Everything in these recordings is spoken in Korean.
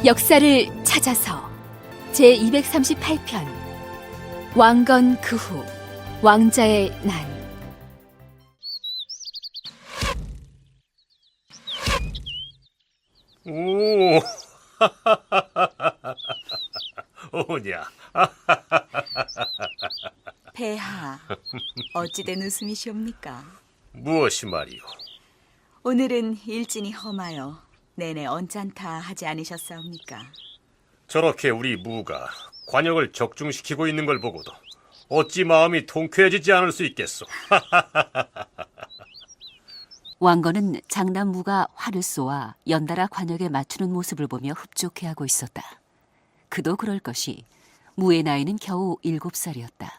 역사를 찾아서 제238편 왕건 그 후 왕자의 난. 오, 오냐? 폐하, 어찌된 웃음이시옵니까? 무엇이 말이오? 오늘은 일진이 험하여 내내 언짢다 하지 않으셨사옵니까? 저렇게 우리 무가 관역을 적중시키고 있는 걸 보고도 어찌 마음이 통쾌해지지 않을 수 있겠소? 왕건은 장남무가 활을 쏘아 연달아 관역에 맞추는 모습을 보며 흡족해하고 있었다. 그도 그럴 것이 무의 나이는 겨우 7살이었다.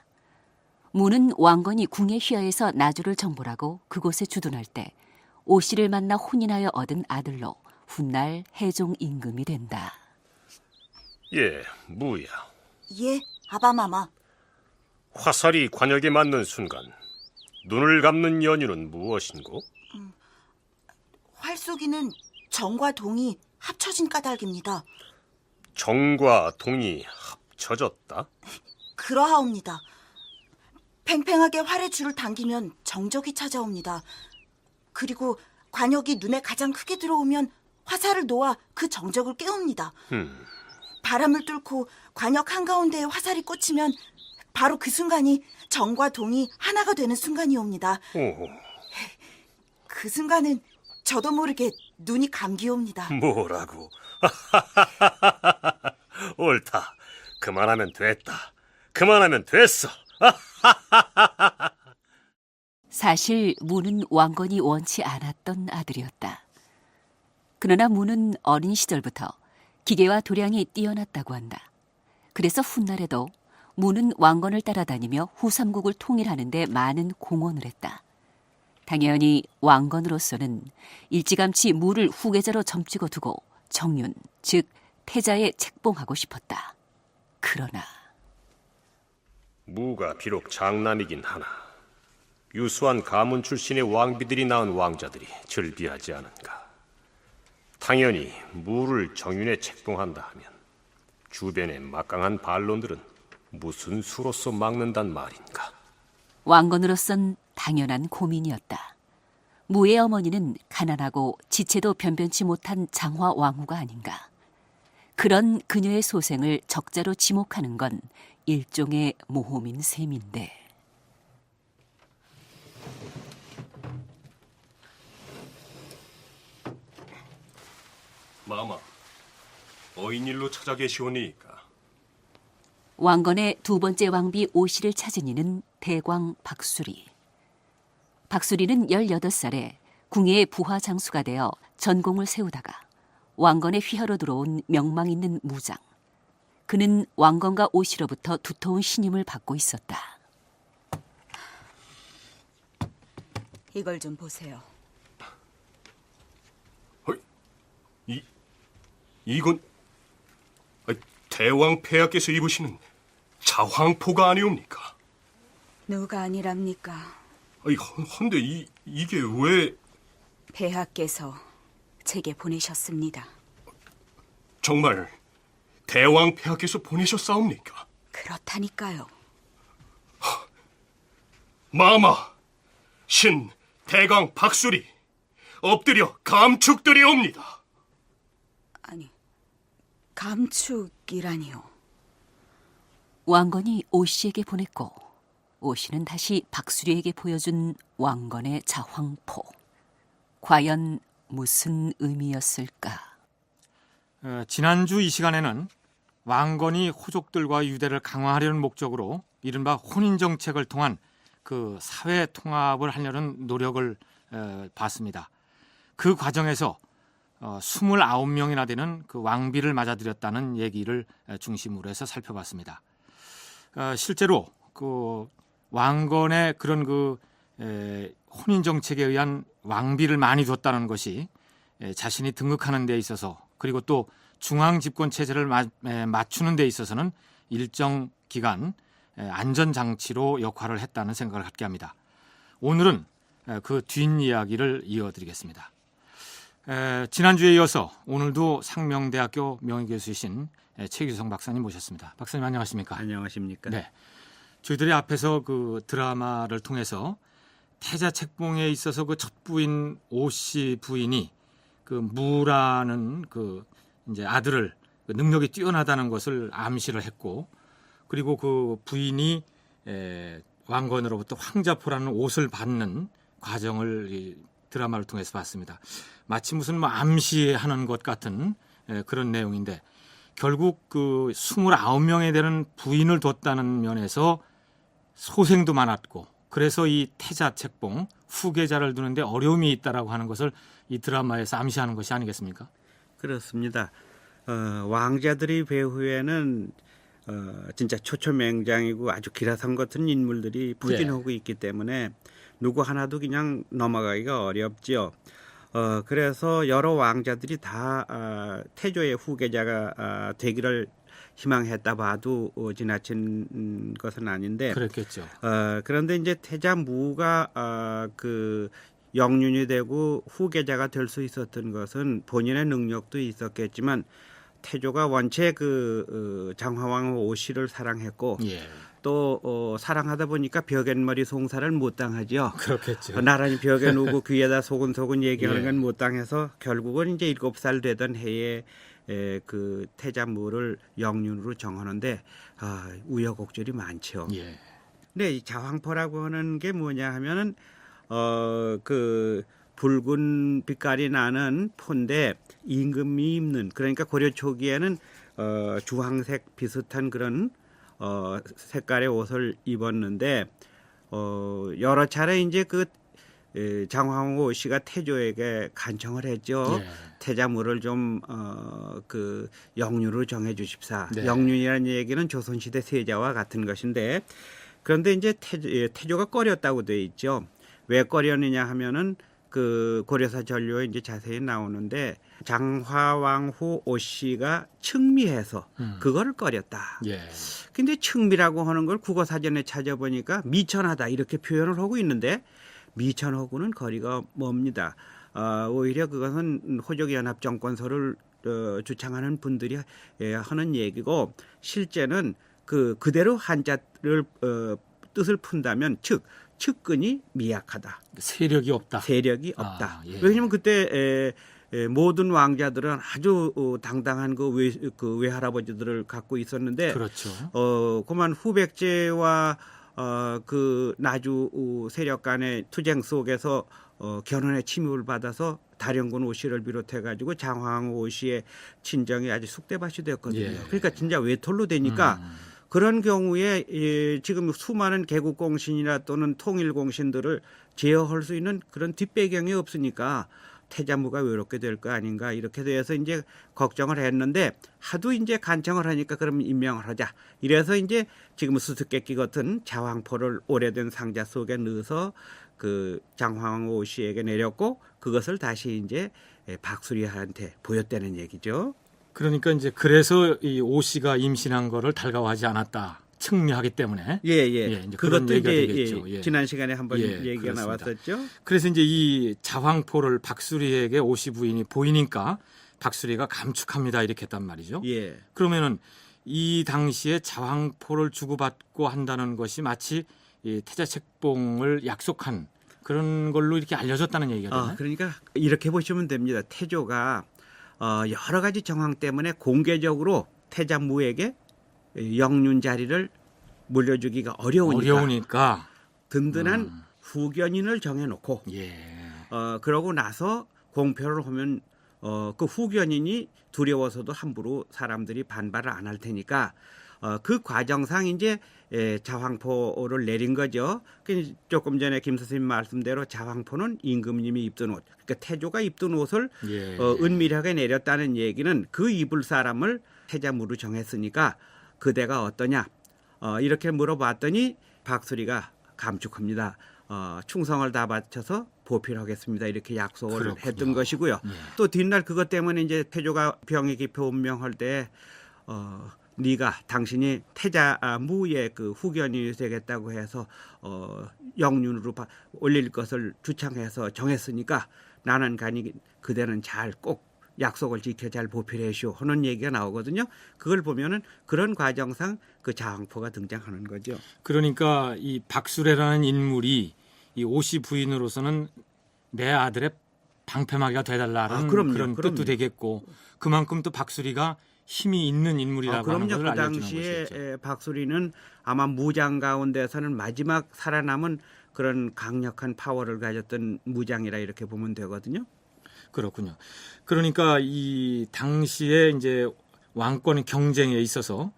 무는 왕건이 궁의 휘하에서 나주를 정벌하고 그곳에 주둔할 때 오씨를 만나 혼인하여 얻은 아들로 훗날 해종 임금이 된다. 예, 무야. 예, 아바마마. 화살이 관역에 맞는 순간 눈을 감는 연유는 무엇인고? 활쏘기는 정과 동이 합쳐진 까닭입니다. 정과 동이 합쳐졌다? 그러하옵니다. 팽팽하게 활의 줄을 당기면 정적이 찾아옵니다. 그리고 관역이 눈에 가장 크게 들어오면 화살을 놓아 그 정적을 깨웁니다. 바람을 뚫고 관역 한가운데에 화살이 꽂히면 바로 그 순간이 정과 동이 하나가 되는 순간이옵니다. 오, 그 순간은 저도 모르게 눈이 감기옵니다. 뭐라고? 옳다. 그만하면 됐다. 그만하면 됐어. 사실 무는 왕건이 원치 않았던 아들이었다. 그러나 무는 어린 시절부터 기계와 도량이 뛰어났다고 한다. 그래서 훗날에도 무는 왕건을 따라다니며 후삼국을 통일하는 데 많은 공헌을 했다. 당연히 왕건으로서는 일찌감치 무를 후계자로 점찍어 두고 정윤, 즉 태자에 책봉하고 싶었다. 그러나 무가 비록 장남이긴 하나 유수한 가문 출신의 왕비들이 낳은 왕자들이 즐비하지 않은가. 당연히 무를 정윤에 책봉한다 하면 주변의 막강한 반론들은 무슨 수로서 막는단 말인가. 왕건으로선 당연한 고민이었다. 무의 어머니는 가난하고 지체도 변변치 못한 장화 왕후가 아닌가. 그런 그녀의 소생을 적자로 지목하는 건 일종의 모험인 셈인데. 마마, 어인일로 찾아 계시오니이까. 왕건의 두 번째 왕비 오씨를 찾은 이는 대광 박수리. 박수리는 18살에 궁예의 부하 장수가 되어 전공을 세우다가 왕건의 휘하로 들어온 명망 있는 무장. 그는 왕건과 오씨로부터 두터운 신임을 받고 있었다. 이걸 좀 보세요. 이건 대왕 폐하께서 입으시는 자황포가 아니옵니까? 누가 아니랍니까? 헌데 이게 왜 폐하께서 제게 보내셨습니다. 정말 대왕 폐하께서 보내셨사옵니까? 그렇다니까요. 마마, 신 대강 박수리 엎드려 감축드리옵니다. 아니, 감축이라니요. 왕건이 오씨에게 보냈고 오씨는 다시 박수리에게 보여준 왕건의 자황포. 과연 무슨 의미였을까? 지난주 이 시간에는 왕건이 호족들과 유대를 강화하려는 목적으로 이른바 혼인정책을 통한 그 사회 통합을 하려는 노력을 봤습니다. 그 과정에서 29명이나 되는 그 왕비를 맞아들였다는 얘기를 중심으로 해서 살펴봤습니다. 실제로 그 왕건의 그런 그 혼인 정책에 의한 왕비를 많이 뒀다는 것이 자신이 등극하는 데 있어서 그리고 또 중앙 집권 체제를 맞추는 데 있어서는 일정 기간 안전 장치로 역할을 했다는 생각을 갖게 합니다. 오늘은 그 뒷이야기를 이어드리겠습니다. 지난주에 이어서 오늘도 상명대학교 명예교수이신 최규성 박사님 모셨습니다. 박사님 안녕하십니까? 안녕하십니까? 네. 저희들이 앞에서 그 드라마를 통해서 태자 책봉에 있어서 그 첫 부인 오 씨 부인이 그 무라는 그 이제 아들을 그 능력이 뛰어나다는 것을 암시를 했고, 그리고 그 부인이 왕건으로부터 황자포라는 옷을 받는 과정을 이 드라마를 통해서 봤습니다. 마치 무슨 뭐 암시하는 것 같은 그런 내용인데, 결국 그 29명에 되는 부인을 뒀다는 면에서 소생도 많았고, 그래서 이 태자 책봉 후계자를 두는데 어려움이 있다라고 하는 것을 이 드라마에서 암시하는 것이 아니겠습니까? 그렇습니다. 왕자들의 배후에는 진짜 초초맹장이고 아주 기라성 같은 인물들이 부진하고 있기 때문에 누구 하나도 그냥 넘어가기가 어렵죠. 그래서 여러 왕자들이 다 태조의 후계자가 되기를 희망했다 봐도 지나친 것은 아닌데. 그렇겠죠. 그런데 이제 태자무가 그 영륜이 되고 후계자가 될 수 있었던 것은 본인의 능력도 있었겠지만, 태조가 원체 그 장화왕 오씨를 사랑했고, 예. 또 사랑하다 보니까 벽앤머리 송사를 못 당하죠. 그렇겠죠. 나란히 벽에 누고 귀에다 소근소근 얘기하는 예. 건 못 당해서 결국은 이제 7살 되던 해에 그 태자무를 영륜으로 정하는데 우여곡절이 많죠. 예. 근데 이 자황포라고 하는 게 뭐냐 하면은 그 붉은 빛깔이 나는 포인데 임금이 입는, 그러니까 고려 초기에는 주황색 비슷한 그런 색깔의 옷을 입었는데 여러 차례 이제 그 장황호 씨가 태조에게 간청을 했죠. 예. 태자무를 좀 그 영륜으로 정해 주십사. 네. 영륜이라는 얘기는 조선시대 세자와 같은 것인데, 그런데 이제 태조가 꺼렸다고 돼 있죠. 왜 꺼렸느냐 하면은 그 고려사 전료에 이제 자세히 나오는데, 장화왕후 오 씨가 측미해서 그거를 꺼렸다. 예. 근데 측미라고 하는 걸 국어 사전에 찾아보니까 미천하다 이렇게 표현을 하고 있는데, 미천하고는 거리가 멉니다. 오히려 그것은 호족연합정권서를 주창하는 분들이 하는 얘기고, 실제는 그대로 한자를 뜻을 푼다면 측근이 미약하다. 세력이 없다. 세력이 없다. 예. 왜냐하면 그때 모든 왕자들은 아주 당당한 그 외할아버지들을 갖고 있었는데, 그렇죠. 그만 후백제와 그 나주 세력 간의 투쟁 속에서 견훤의 침입을 받아서 다령군 오씨를 비롯해 가지고 장황 오씨의 친정이 아주 쑥대밭이 되었거든요. 예. 그러니까 진짜 외톨로 되니까 그런 경우에 지금 수많은 개국공신이나 또는 통일공신들을 제어할 수 있는 그런 뒷배경이 없으니까 태자무가 외롭게 될 거 아닌가, 이렇게 돼서 이제 걱정을 했는데, 하도 이제 간청을 하니까 그럼 임명을 하자. 이래서 이제 지금 수수께끼 같은 자황포를 오래된 상자 속에 넣어서 그 장황호 씨에게 내렸고, 그것을 다시 이제 박수리한테 보였다는 얘기죠. 그러니까 이제 그래서 이 오 씨가 임신한 거를 달가워하지 않았다. 측리하기 때문에. 예. 이제 그런 그것도 얘기가 이제 되겠죠. 예. 지난 시간에 한번 예, 얘기가 그렇습니다. 나왔었죠. 그래서 이제 이 자황포를 박수리에게 오 씨 부인이 보이니까 박수리가 감축합니다. 이렇게 했단 말이죠. 예. 그러면은 이 당시에 자황포를 주고받고 한다는 것이 마치 이 태자 책봉을 약속한 그런 걸로 이렇게 알려졌다는 얘기가 되나요? 그러니까 이렇게 보시면 됩니다. 태조가 여러 가지 정황 때문에 공개적으로 태자무에게 영륜 자리를 물려주기가 어려우니까 든든한 후견인을 정해놓고, 예. 그러고 나서 공표를 하면 그 후견인이 두려워서도 함부로 사람들이 반발을 안 할 테니까 그 과정상 이제 자황포를 내린 거죠. 조금 전에 김 선생님 말씀대로 자황포는 임금님이 입던 옷, 그러니까 태조가 입던 옷을 예. 은밀하게 내렸다는 얘기는 그 입을 사람을 태자무로 정했으니까 그대가 어떠냐, 이렇게 물어봤더니 박수리가 감축합니다. 충성을 다 바쳐서 보필하겠습니다. 이렇게 약속을 그렇군요. 했던 것이고요. 예. 또 뒷날 그것 때문에 이제 태조가 병이 깊어 운명할 때 네가 당신이 태자무의 그 후견이 되겠다고 해서 영륜으로 올릴 것을 주창해서 정했으니까 나는 가니 그대는 잘 꼭 약속을 지켜 잘 보필하시오 하는 얘기가 나오거든요. 그걸 보면은 그런 과정상 그 자황포가 등장하는 거죠. 그러니까 이 박수래라는 인물이 이 오씨 부인으로서는 내 아들의 방패막이가 돼달라는 그런 뜻도 되겠고 그만큼 또 박수리가 힘이 있는 인물이라고 하는 것을 그 알려주는 당시에 것이죠. 박수리는 아마 무장 가운데서는 마지막 살아남은 그런 강력한 파워를 가졌던 무장이라 이렇게 보면 되거든요. 그렇군요. 그러니까 이 당시에 이제 왕권 경쟁에 있어서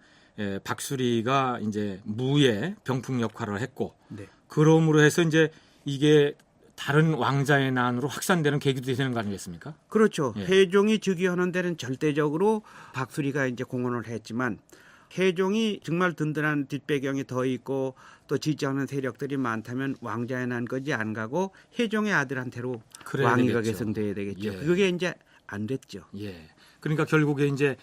박수리가 이제 무의 병풍 역할을 했고 네. 그러므로 해서 이제 이게 다른 왕자의 난으로 확산되는 계기도 되는 거 아니겠습니까? 그렇죠. 예. 해종이 즉위하는 데는 절대적으로 박수리가 이제 공헌을 했지만 해종이 정말 든든한 뒷배경이 더 있고 또 지지하는 세력들이 많다면 왕자의 난 거지 안 가고 해종의 아들한테로 그래야 왕위가 되겠죠. 계승돼야 되겠죠. 예. 그게 이제 안 됐죠. 예. 그러니까 결국에 이제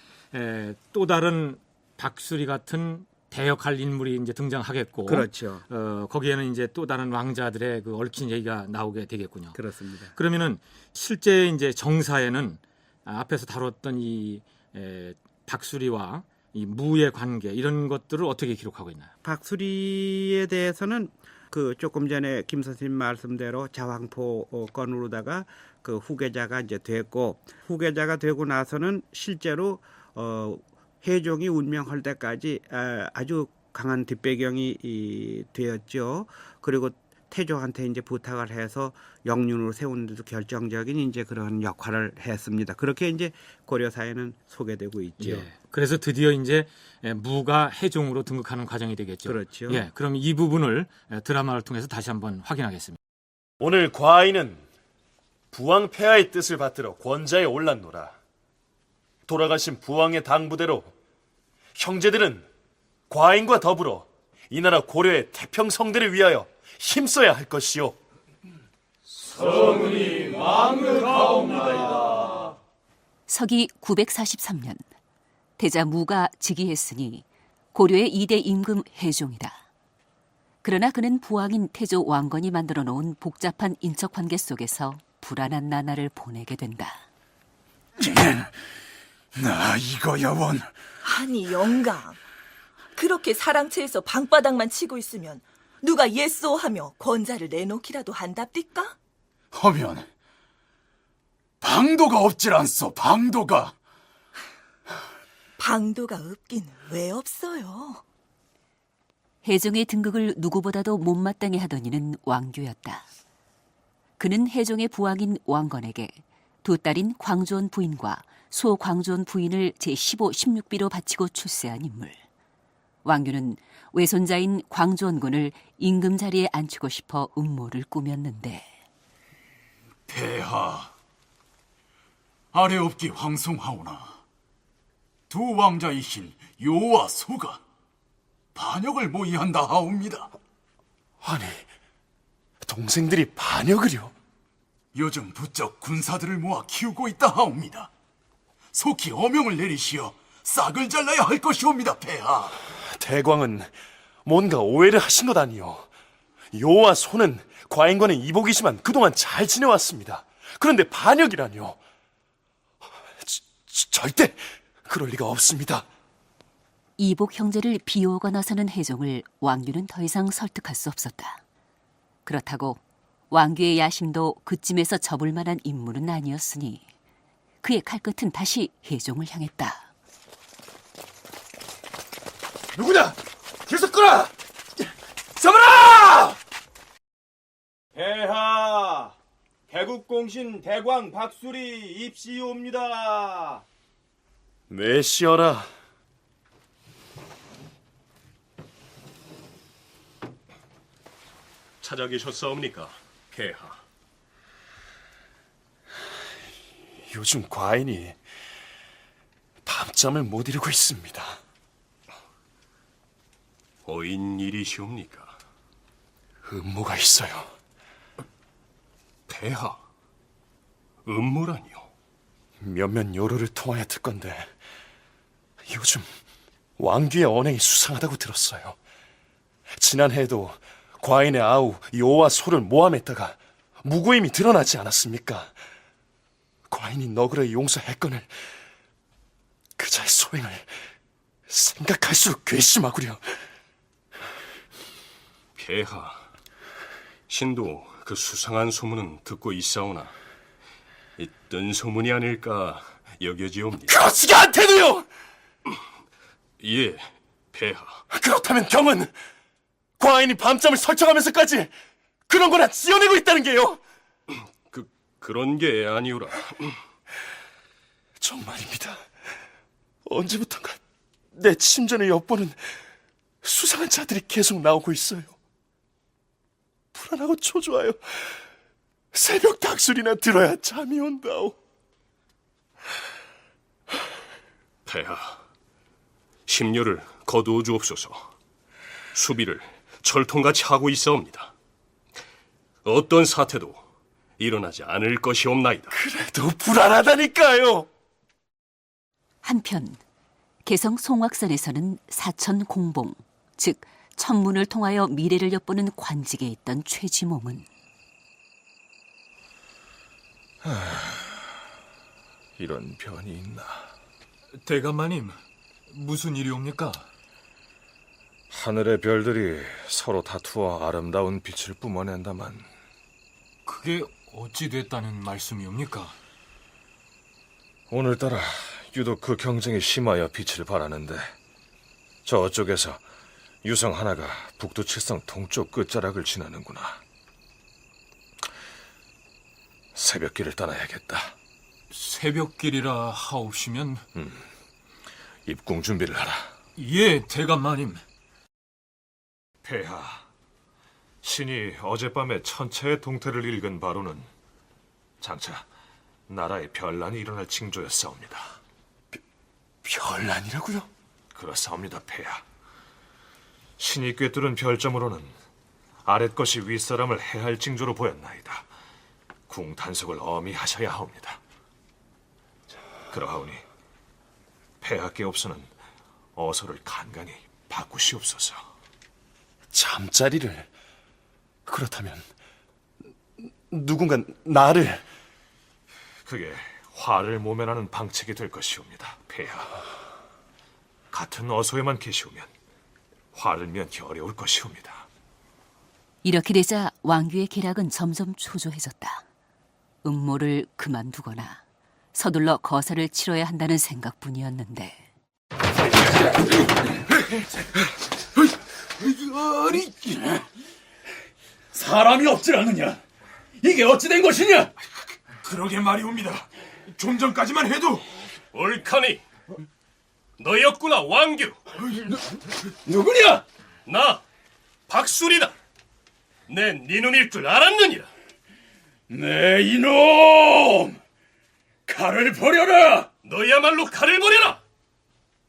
또 다른 박수리 같은 대역할 인물이 이제 등장하겠고, 그렇죠. 거기에는 이제 또 다른 왕자들의 그 얽힌 얘기가 나오게 되겠군요. 그렇습니다. 그러면은 실제 이제 정사에는 앞에서 다뤘던 이 박수리와 이 무의 관계 이런 것들을 어떻게 기록하고 있나요? 박수리에 대해서는 그 조금 전에 김 선생님 말씀대로 자황포 건으로다가 그 후계자가 이제 됐고 후계자가 되고 나서는 실제로 해종이 운명할 때까지 아주 강한 뒷배경이 되었죠. 그리고 태조한테 이제 부탁을 해서 영륜으로 세우는 데도 결정적인 이제 그런 역할을 했습니다. 그렇게 이제 고려사에는 소개되고 있죠. 예. 그래서 드디어 이제 무가 해종으로 등극하는 과정이 되겠죠. 그렇죠. 예. 그럼 이 부분을 드라마를 통해서 다시 한번 확인하겠습니다. 오늘 과인은 부왕 폐하의 뜻을 받들어 권자에 올랐노라. 돌아가신 부왕의 당부대로 형제들은 과인과 더불어 이 나라 고려의 태평성대를 위하여 힘써야 할 것이요. 서기 943년 대자 무가 즉위했으니 고려의 2대 임금 해종이다. 그러나 그는 부왕인 태조 왕건이 만들어 놓은 복잡한 인척 관계 속에서 불안한 나날을 보내게 된다. 나 이거야 원. 아니 영감, 그렇게 사랑채에서 방바닥만 치고 있으면 누가 예쏘 하며 권자를 내놓기라도 한답디까? 하면 방도가 없질 않소. 방도가. 방도가 없긴 왜 없어요? 해종의 등극을 누구보다도 못마땅해 하던 이는 왕규였다. 그는 해종의 부왕인 왕건에게 두 딸인 광주원 부인과 소광주원 부인을 제15, 16비로 바치고 출세한 인물. 왕규는 외손자인 광주원군을 임금 자리에 앉히고 싶어 음모를 꾸몄는데 폐하, 아래 없기 황송하오나 두 왕자이신 요와 소가 반역을 모의한다 하옵니다. 아니, 동생들이 반역을요? 요즘 부쩍 군사들을 모아 키우고 있다 하옵니다. 속히 어명을 내리시어 싹을 잘라야 할 것이옵니다, 폐하. 대광은 뭔가 오해를 하신 것 아니요. 요와 소는 과인과는 이복이지만 그동안 잘 지내왔습니다. 그런데 반역이라뇨. 절대 그럴 리가 없습니다. 이복 형제를 비호가 나서는 해종을 왕규는 더 이상 설득할 수 없었다. 그렇다고 왕규의 야심도 그쯤에서 접을 만한 인물은 아니었으니 그의 칼끝은 다시 해종을 향했다. 누구냐? 계속 끌어! 잡아라! 폐하, 개국공신 대광 박수리 입시옵니다. 내시어라. 찾아 계셨사옵니까, 폐하? 요즘 과인이 밤잠을 못 이루고 있습니다. 어인 일이시옵니까? 음모가 있어요. 폐하, 음모라니요? 몇몇 요로를 통하여 듣건데 요즘 왕귀의 언행이 수상하다고 들었어요. 지난해에도 과인의 아우 요와 소를 모함했다가 무고임이 드러나지 않았습니까? 과인이 너그러이 용서했거늘 그자의 소행을 생각할수록 괘씸하구려. 폐하, 신도 그 수상한 소문은 듣고 있사오나 이 뜬 소문이 아닐까 여겨지옵니다. 그렇지가 않대도요. 예, 폐하. 그렇다면 경은 과인이 밤잠을 설정하면서까지 그런 거나 지어내고 있다는 게요. 그런 게 아니오라. 정말입니다. 언제부턴가 내 침전을 엿보는 수상한 자들이 계속 나오고 있어요. 불안하고 초조하여 새벽 닭소리나 들어야 잠이 온다오. 폐하, 심려를 거두어 주옵소서. 수비를 철통같이 하고 있사옵니다. 어떤 사태도 일어나지 않을 것이옵나이다. 그래도 불안하다니까요. 한편 개성 송악산에서는 사천 공봉, 즉 천문을 통하여 미래를 엿보는 관직에 있던 최지몽은 이런 변이 있나? 대감마님, 무슨 일이옵니까? 하늘의 별들이 서로 다투어 아름다운 빛을 뿜어낸다만 그게 어찌 됐다는 말씀이옵니까? 오늘따라 유독 그 경쟁이 심하여 빛을 발하는데 저쪽에서 유성 하나가 북두칠성 동쪽 끝자락을 지나는구나. 새벽길을 떠나야겠다. 새벽길이라 하옵시면 입궁 준비를 하라. 예, 대감마님. 폐하, 신이 어젯밤에 천체의 동태를 읽은 바로는 장차 나라에 변란이 일어날 징조였사옵니다. 변란이라고요? 그렇사옵니다, 폐하. 신이 꿰뚫은 별점으로는 아랫것이 윗사람을 해할 징조로 보였나이다. 궁 단속을 엄히 하셔야 하옵니다. 그러하오니 폐하께 없어는 어서를 간간히 바꾸시옵소서. 잠자리를? 그렇다면 누군가 나를... 그게 화를 모면하는 방책이 될 것이옵니다, 폐하. 같은 어소에만 계시오면 화를 면기 어려울 것이옵니다. 이렇게 되자 왕규의 계략은 점점 초조해졌다. 음모를 그만두거나 서둘러 거사를 치러야 한다는 생각뿐이었는데 아니, 사람이 없질 않느냐? 이게 어찌 된 것이냐? 그러게 말이옵니다. 좀 전까지만 해도 옳카니 너였구나, 왕규. 누구냐? 나 박술이다. 내 네 눈일 줄 알았느니라. 네, 이놈! 칼을 버려라! 너야말로 칼을 버려라.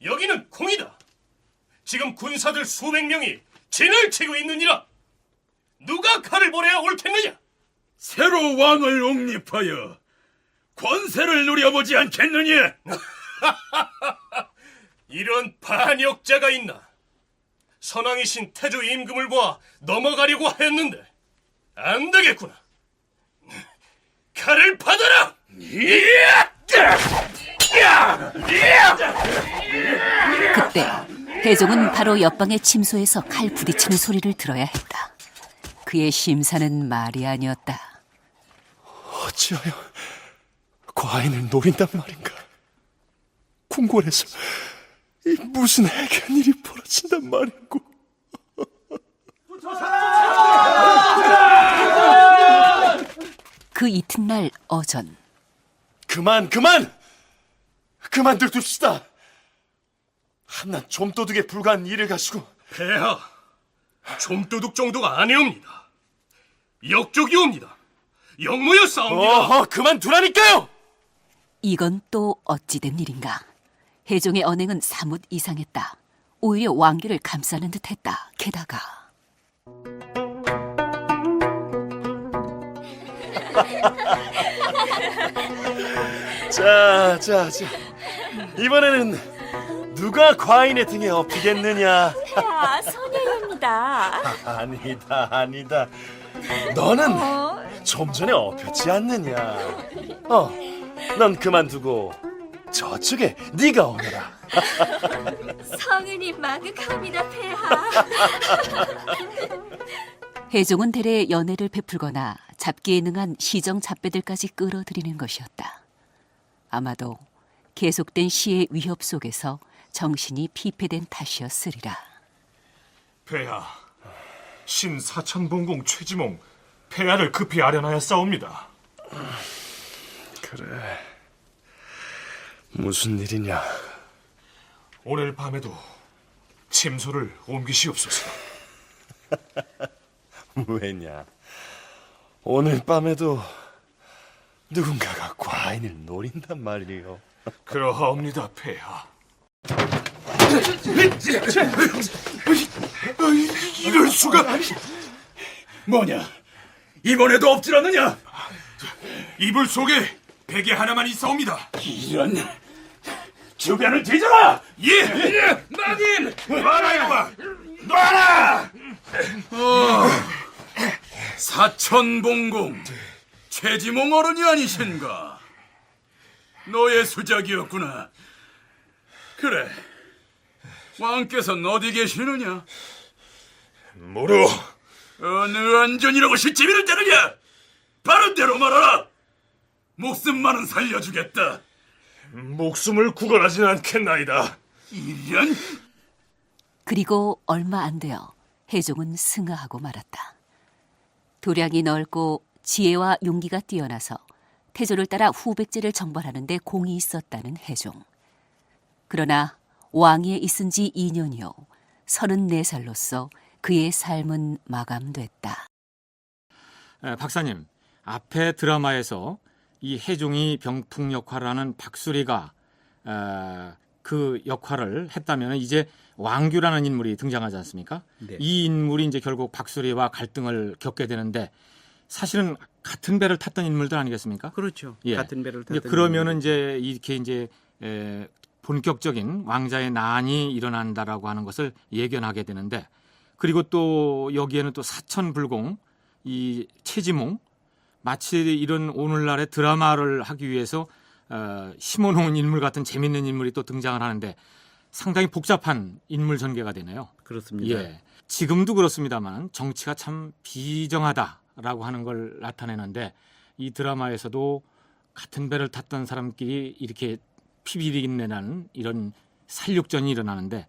여기는 궁이다. 지금 군사들 수백 명이 진을 치고 있느니라. 누가 칼을 버려야 옳겠느냐? 새로 왕을 옹립하여 권세를 누려보지 않겠느냐? 이런 반역자가 있나? 선왕이신 태조 임금을 보아 넘어가려고 했는데 안 되겠구나. 칼을 받아라! 그때 대종은 바로 옆방의 침소에서 칼 부딪히는 소리를 들어야 했다. 그의 심사는 말이 아니었다. 어찌하여 과인을 노린단 말인가? 궁궐에서 이 무슨 해괴한 일이 벌어진단 말인고? 그 이튿날 어전 그만들 둡시다. 한낱 좀도둑에 불과한 일을 가지고. 폐하, 좀도둑 정도가 아니옵니다. 역적이옵니다. 역모여 싸웁니다. 그만두라니까요. 이건 또 어찌 된 일인가. 혜종의 언행은 사뭇 이상했다. 오히려 왕규를 감싸는 듯했다. 게다가 자, 이번에는 누가 과인의 등에 업히겠느냐? 폐하, 소녀입니다. 아니다. 너는 좀 전에 업혔지 않느냐? 넌 그만두고 저쪽에 네가 오너라. 성은이 마극합니다, 폐하. 해종은 대래 연애를 베풀거나 잡기에 능한 시정 잡배들까지 끌어들이는 것이었다. 아마도 계속된 시의 위협 속에서 정신이 피폐된 탓이었으리라. 폐하, 신사천봉공 최지몽 폐하를 급히 아련하였사옵니다. 그래, 무슨 일이냐? 오늘 밤에도 침소를 옮기시옵소서. 왜냐? 오늘 밤에도 누군가가 과인을 노린단 말이요. 그러하옵니다, 폐하. 이럴 수가! 뭐냐? 이번에도 엎질렀느냐? 이불 속에 베개 하나만 있사옵니다. 이런... 주변을 뒤져라! 예! 마님! 놔라, 이놈아! 놔라! 사천봉공 최지몽 어른이 아니신가? 너의 수작이었구나. 그래, 왕께서는 어디 계시느냐? 모르. 어느 안전이라고 시치미를 때느냐? 바른 대로 말하라. 목숨만은 살려주겠다. 목숨을 구걸하진 않겠나이다. 이런... 그리고 얼마 안 되어 해종은 승하하고 말았다. 도량이 넓고 지혜와 용기가 뛰어나서 태조를 따라 후백제를 정벌하는 데 공이 있었다는 해종. 그러나 왕위에 있은 지 2년이요. 34살로서 그의 삶은 마감됐다. 박사님, 앞에 드라마에서 이 해종이 병풍 역할을 하는 박수리가 그 역할을 했다면 이제 왕규라는 인물이 등장하지 않습니까? 네. 이 인물이 이제 결국 박수리와 갈등을 겪게 되는데 사실은 같은 배를 탔던 인물들 아니겠습니까? 그렇죠. 예. 같은 배를 탔던 그러면은 이제 이렇게 이제 본격적인 왕자의 난이 일어난다라고 하는 것을 예견하게 되는데, 그리고 또 여기에는 또 사천불공, 이 최지몽, 마치 이런 오늘날의 드라마를 하기 위해서 심어놓은 인물 같은 재밌는 인물이 또 등장을 하는데 상당히 복잡한 인물 전개가 되네요. 그렇습니다. 예. 지금도 그렇습니다만 정치가 참 비정하다라고 하는 걸 나타내는데 이 드라마에서도 같은 배를 탔던 사람끼리 이렇게 피비린내나는 이런 살육전이 일어나는데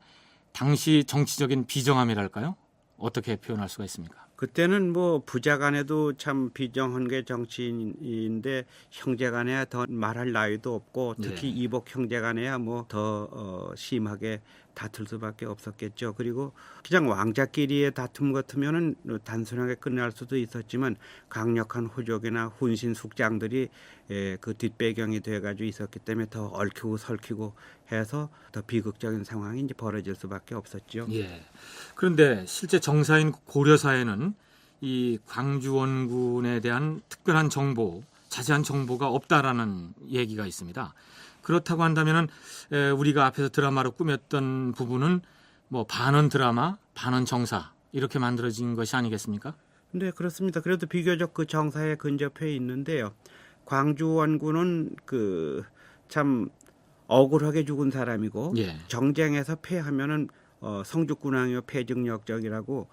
당시 정치적인 비정함이랄까요? 어떻게 표현할 수가 있습니까? 그때는 뭐 부자 간에도 참 비정한 게 정치인인데 형제 간에야 더 말할 나위도 없고 특히 네. 이복 형제 간에야 뭐 더 심하게 다툴 수밖에 없었겠죠. 그리고 그냥 왕자끼리의 다툼 같으면은 단순하게 끝날 수도 있었지만 강력한 호족이나 훈신 숙장들이 그 뒷배경이 돼가지고 있었기 때문에 더 얽히고 설키고 해서 더 비극적인 상황이 이제 벌어질 수밖에 없었죠. 예. 그런데 실제 정사인 고려사에는 이 광주 원군에 대한 특별한 정보, 자세한 정보가 없다라는 얘기가 있습니다. 그렇다고 한다면은 우리가 앞에서 드라마로 꾸몄던 부분은 뭐 반원 드라마, 반원 정사 이렇게 만들어진 것이 아니겠습니까? 네, 그렇습니다. 그래도 비교적 그 정사에 근접해 있는데요. 광주 원군은 그 참 억울하게 죽은 사람이고 예. 정쟁에서 패하면은 성죽군왕이요 패증역적이라고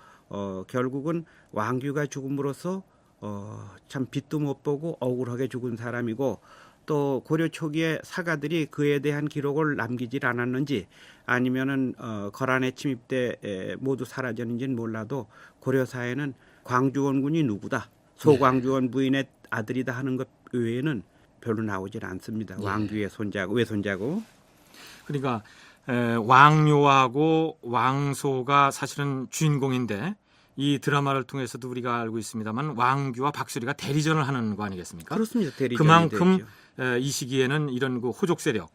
결국은 왕규가 죽음으로써 참 빛도 못 보고 억울하게 죽은 사람이고 또 고려 초기에 사가들이 그에 대한 기록을 남기질 않았는지 아니면은 거란의 침입 때 모두 사라졌는지는 몰라도 고려사에는 광주원군이 누구다 소광주원 부인의 아들이다 하는 것 외에는 별로 나오질 않습니다. 예. 왕규의 손자고 외손자고. 그러니까 왕요하고 왕소가 사실은 주인공인데 이 드라마를 통해서도 우리가 알고 있습니다만 왕규와 박수리가 대리전을 하는 거 아니겠습니까? 그렇습니다. 대리전이 그만큼 되죠. 이 시기에는 이런 그 호족 세력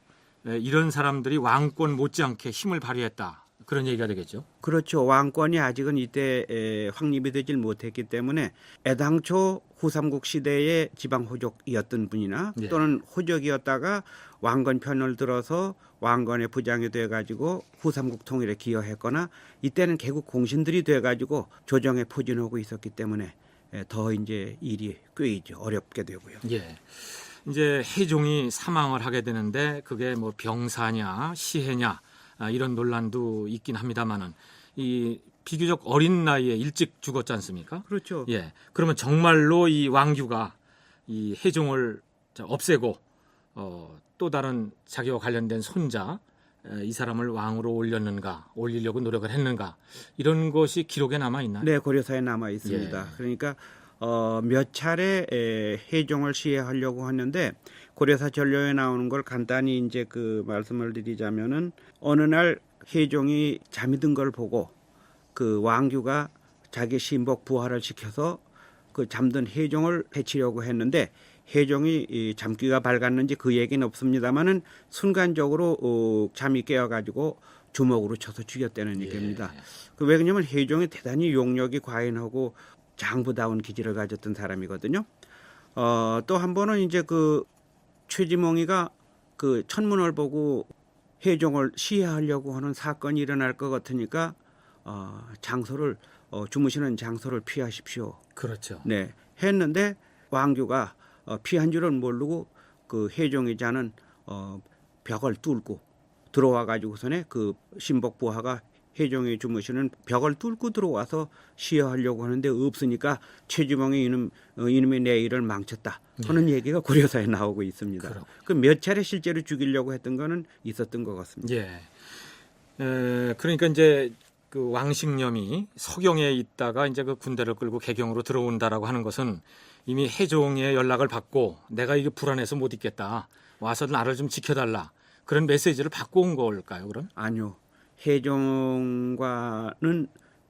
이런 사람들이 왕권 못지않게 힘을 발휘했다. 그런 얘기가 되겠죠. 그렇죠. 왕권이 아직은 이때 확립이 되질 못했기 때문에 애당초 후삼국 시대의 지방 호족이었던 분이나 예. 또는 호족이었다가 왕건 편을 들어서 왕건의 부장이 돼가지고 후삼국 통일에 기여했거나 이때는 개국 공신들이 돼가지고 조정에 포진하고 있었기 때문에 더 이제 일이 꽤 이제 어렵게 되고요. 예. 이제 해종이 사망을 하게 되는데 그게 뭐 병사냐 시해냐 이런 논란도 있긴 합니다만은 이 비교적 어린 나이에 일찍 죽었지 않습니까? 그렇죠. 예. 그러면 정말로 이 왕규가 이 해종을 없애고 또 다른 자기와 관련된 손자 이 사람을 왕으로 올리려고 노력을 했는가 이런 것이 기록에 남아 있나요? 네, 고려사에 남아 있습니다. 예. 그러니까 몇 차례 해종을 시해하려고 하는데 고려사 전료에 나오는 걸 간단히 이제 그 말씀을 드리자면은 어느 날 해종이 잠이 든 걸 보고 그 왕규가 자기 신복 부하를 시켜서 그 잠든 해종을 해치려고 했는데 해종이 이 잠귀가 밝았는지 그 얘기는 없습니다만은 순간적으로 잠이 깨어가지고 주먹으로 쳐서 죽였다는 얘기입니다. 그 왜 그러냐면 해종이 대단히 용력이 과인하고 장부다운 기질을 가졌던 사람이거든요. 또 한 번은 이제 그 최지몽이가 그 천문을 보고 해종을 시해하려고 하는 사건이 일어날 것 같으니까 장소를 주무시는 장소를 피하십시오. 그렇죠. 네, 했는데 왕규가 피한 줄은 모르고 그 해종이 자는 벽을 뚫고 들어와 가지고서는 그 신복 부하가 해종이 주무시는 벽을 뚫고 들어와서 시해하려고 하는데 없으니까 최지몽이 이놈이 내 일을 망쳤다 하는 얘기가 고려사에 나오고 있습니다. 그 몇 차례 실제로 죽이려고 했던 거는 있었던 것 같습니다. 예. 그러니까 이제 그 왕식념이 서경에 있다가 이제 그 군대를 끌고 개경으로 들어온다라고 하는 것은 이미 해종의 연락을 받고 내가 이게 불안해서 못 있겠다. 와서 나를 좀 지켜달라. 그런 메시지를 받고 온 걸까요, 그럼? 아니요. 해종과는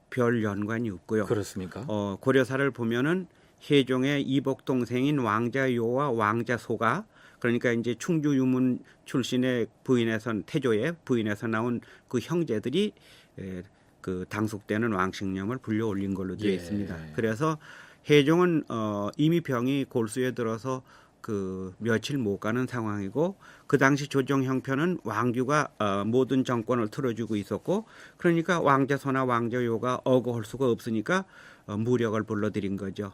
별 연관이 없고요. 그렇습니까? 고려사를 보면은 해종의 이복 동생인 왕자요와 왕자소가 그러니까 이제 충주 유문 출신의 부인에선 태조의 부인에서 나온 그 형제들이 그 당속되는 왕식념을 불려 올린 걸로 되어 있습니다. 그래서 해종은 이미 병이 골수에 들어서 그 며칠 못 가는 상황이고 그 당시 조정 형편은 왕규가 모든 정권을 틀어주고 있었고 그러니까 왕자소나 왕자요가 어거할 수가 없으니까 무력을 불러들인 거죠.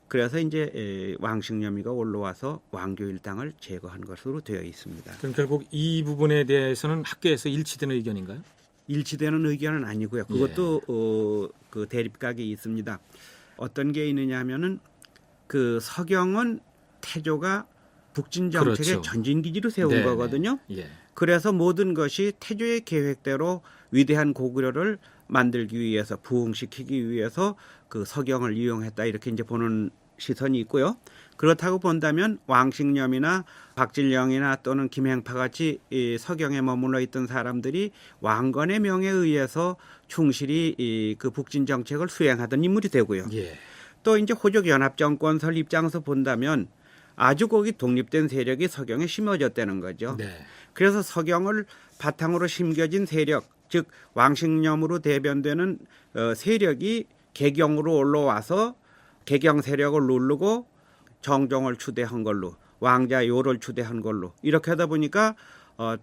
그래서 이제 왕식념이가 올라와서 왕규 일당을 제거한 것으로 되어 있습니다. 그럼 결국 이 부분에 대해서는 학계에서 일치되는 의견인가요? 일치되는 의견은 아니고요. 그것도 그 대립각이 있습니다. 어떤 게 있느냐 하면은 그 서경은 태조가 북진 정책의 그렇죠. 전진기지로 세운 네네. 거거든요. 예. 그래서 모든 것이 태조의 계획대로 위대한 고구려를 만들기 위해서 부흥시키기 위해서 그 서경을 이용했다 이렇게 이제 보는 시선이 있고요. 그렇다고 본다면 왕식념이나 박질령이나 또는 김행파 같이 이 서경에 머물러 있던 사람들이 왕건의 명에 의해서 충실히 그 북진 정책을 수행하던 인물이 되고요. 예. 또 이제 호족 연합 정권설 입장에서 본다면 아주 거기 독립된 세력이 서경에 심어졌다는 거죠. 네. 그래서 서경을 바탕으로 심겨진 세력, 즉 왕식념으로 대변되는 세력이 개경으로 올라와서 개경 세력을 누르고 정종을 추대한 걸로 왕자요를 추대한 걸로 이렇게 하다 보니까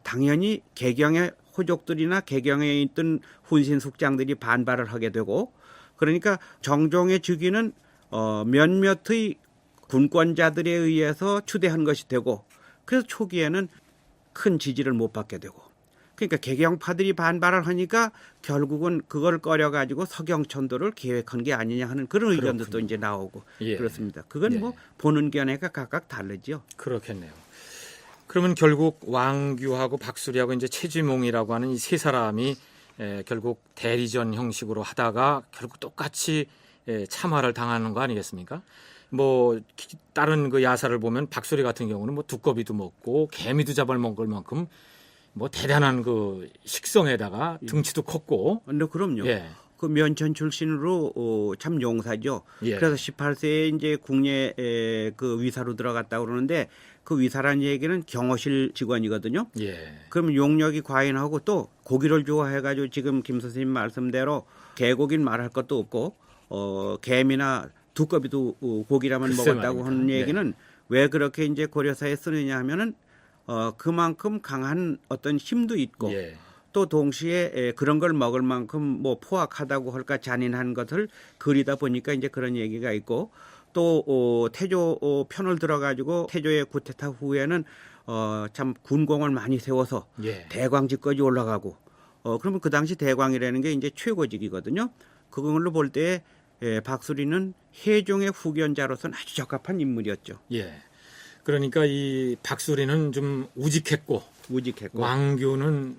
당연히 개경의 호족들이나 개경에 있던 훈신 숙장들이 반발을 하게 되고 그러니까 정종의 즉위는 몇몇의 군권자들에 의해서 추대한 것이 되고 그래서 초기에는 큰 지지를 못 받게 되고 그러니까 개경파들이 반발을 하니까 결국은 그걸 꺼려가지고 서경천도를 계획한 게 아니냐 하는 그런 의견도 또 이제 나오고 그렇습니다. 그건 뭐 보는 견해가 각각 다르죠. 그렇겠네요. 그러면 결국 왕규하고 박수리하고 이제 최지몽이라고 하는 이 세 사람이 결국 대리전 형식으로 하다가 결국 똑같이 참화를 당하는 거 아니겠습니까? 뭐 다른 그 야사를 보면 박수리 같은 경우는 뭐 두꺼비도 먹고 개미도 잡아먹을 만큼 뭐 대단한 그 식성에다가 등치도 컸고. 근데 그럼요. 그 면천 출신으로 참 용사죠. 그래서 18세에 이제 국내 그 위사로 들어갔다 그러는데 그 위사라는 얘기는 경호실 직원이거든요. 그럼 용력이 과인하고 또 고기를 좋아해가지고 지금 김 선생님 말씀대로 개고기는 말할 것도 없고 개미나 두꺼비도 고기라면 먹었다고 말입니다. 하는 얘기는 왜 그렇게 이제 고려사에 쓰느냐 하면은 그만큼 강한 어떤 힘도 있고 또 동시에 그런 걸 먹을 만큼 뭐 포악하다고 할까 잔인한 것을 그리다 보니까 이제 그런 얘기가 있고 또 태조 편을 들어가지고 태조의 구테타 후에는 참 군공을 많이 세워서 예. 대광직까지 올라가고 그러면 그 당시 대광이라는 게 이제 최고직이거든요. 그걸로 볼 때 박수리는 혜종의 후견자로서는 아주 적합한 인물이었죠. 예. 그러니까 이 박수리는 좀 우직했고 왕규는